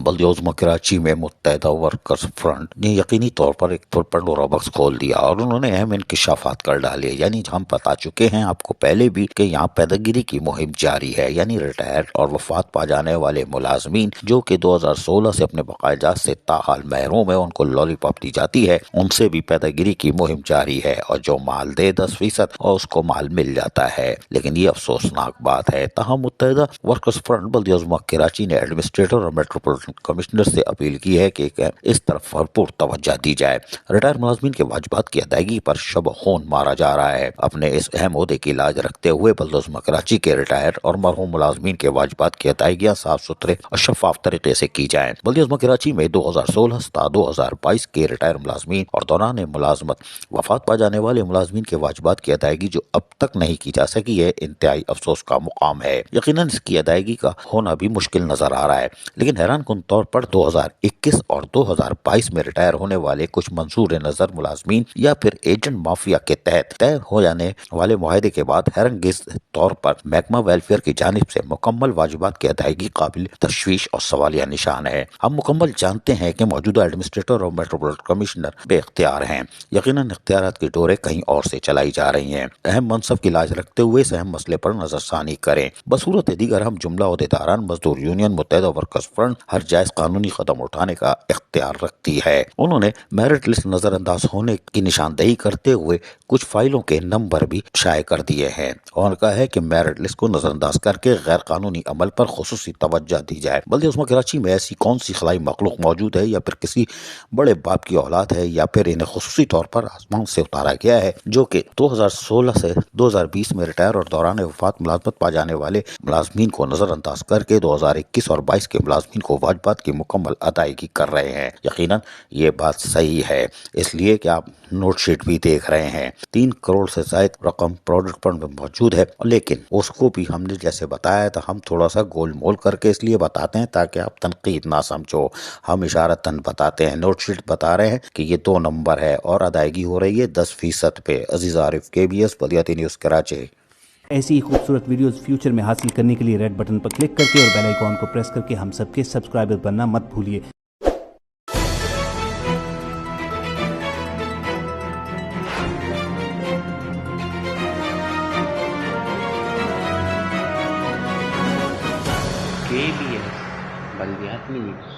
बल्दिया उज़्मा कराची में मुत्तहदा workers front ने यकीनी तौर पर एक पंडोरा बॉक्स खोल दिया और उन्होंने अहम इंकशाफात कर डाले। यानी हम बता चुके हैं आपको पहले भी कि यहाँ पैदागिरी की मुहिम जारी है, यानी रिटायर और वफात पा जाने वाले मुलाजमीन जो कि 2016 से अपने बकायजात से ताहाल महरूम है, उनको लॉलीपॉप दी जाती है, उनसे भी पैदागिरी की मुहिम जारी है और जो माल दे 10% और उसको माल मिल जाता है। लेकिन ये अफसोसनाक बात है। तहम मुत्तहदा वर्कर्स फ्रंट बल्दिया उज़्मा कराची ने एडमिनिस्ट्रेटर और मेट्रोपॉलिटन कमिश्नर से अपील की है कि इस तरफ भरपूर तवज्जो दी जाए। रिटायर मुलाजमीन के वाजिबात की अदायगी पर शब खून मारा जा रहा है। अपने इस अहम ओहदे की लाज रखते हुए बल्दिया उज़्मा कराची के रिटायर और मरहूम मुलाजमीन के वाजिबात की अदायगियाँ साफ सुथरे और शफाफ तरीके से की जाए। बल्दिया उज़्मा कराची में 2016 ता 2022 के रिटायर मुलाजमीन और दौरान मुलाजमत वफात पा जाने वाले मुलाजमीन के वाजिबात की अदायगी जो अब तक नहीं की जा सकी है, इंतहाई अफसोस का मुकाम है। यकीनन इसकी अदायगी का होना भी मुश्किल नजर आ रहा है। लेकिन हैरान कुन तौर पर 2021 और 2022 में रिटायर होने वाले कुछ मंसूर नजर मुलाजमीन या फिर एजेंट माफिया के तहत तय हो जाने वाले मुआहदे के बाद हैरंगेज तौर पर महकमा वेलफेयर की जानिब से मुकम्मल वाजिबात की अदायगी काबिल तशवीश और सवालिया निशान है। हम मुकम्मल जानते हैं कि मौजूदा एडमिनिस्ट्रेटर और मेट्रोपॉलिटन कमिश्नर बेख्तियार हैं। यकीनन इख्तियारात की डोरें कहीं और से चलाई जा रही हैं। अहम मनसब की लाज रखते हुए इस अहम मसले पर नजरसानी करें। बसूरत दीगर हम जुमला ओहदेदारान मजदूर यूनियन मुत्तहदा वर्कर्स फ्रंट हर जायज कानूनी कदम उठाने का इख्तियार रखती है। उन्होंने मेरिट लिस्ट नजरअंदाज होने की निशानदेही करते हुए कुछ फाइलों के नंबर भी शाये कर दिए हैं और कहा है कि मेरिट लिस्ट को नजरअंदाज करके गैर कानूनी अमल पर खुसूसी तवज्जो दी जाए। बल्दिया उज़्मा कराची में ऐसी कौन सी खलाई मखलूक मौजूद है या फिर किसी बड़े बाप की औलाद है या फिर इन्हें खुसूसी तौर पर आसमान से उतारा गया है जो कि 2016 से 2020 में रिटायर और दौरान वफात मुलाजमत पा जाने वाले मुलाजमीन को नजरअंदाज करके 2021 और 22 के मुलाजमीन को वाजिबात की मुकम्मल अदायगी कर रहे हैं। यकीनन ये बात सही है, इसलिए कि आप नोट शीट भी देख रहे हैं 3 करोड़ से ज्यादा रकम प्रोविडेंट फंड में मौजूद है, लेकिन उसको भी हमने जैसे बताया था हम थोड़ा सा गोल मोल करके इसलिए बताते हैं ताकि आप तनकीद ना समझो। हम इशारतन बताते हैं, नोट शीट बता रहे हैं कि ये 2 नंबर है और अदायगी हो रही है 10% पे। अजीज आरिफ, KBS बल्दियाती न्यूज़ कराची। ऐसी ही खूबसूरत वीडियोस फ्यूचर में हासिल करने के लिए रेड बटन पर क्लिक करके और बेल आइकॉन को प्रेस करके हम सबके सब्सक्राइबर बनना मत भूलिए। KBS बल्दियाती न्यूज़।